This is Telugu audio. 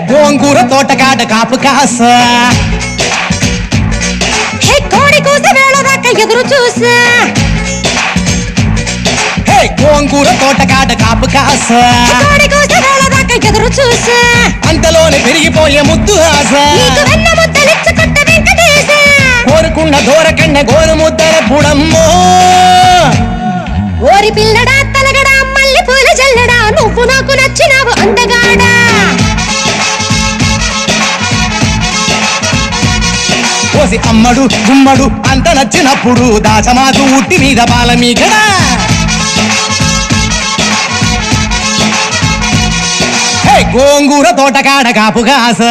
గోంగూర తోటకాడ కాపు కాస కోడి కూస వేళ దాకా ఎదురు చూసా గోంగూర తోటకాడ కాపు కాస కోడి కూస వేళ దాకా ఎదురు చూసా అంతలోనే పెరిగిపోయే ముద్దు ఆశ వెన్న ముద్దలిచ్చుకుంట వెంకటేశ కోరుకున్న దూరకండ గోరు ముద్దల పుడమ్మో ఓరి పిల్లడా తలగడా మల్లె పూల జల్లడా నువ్వు నాకు నచ్చినావు అందగాడా కోసి అమ్మడు గుమ్మడు అంత నచ్చినప్పుడు దాచమాకు ఉట్టి మీద బాల మీగడా గోంగూర తోటకాడ కాపు కాస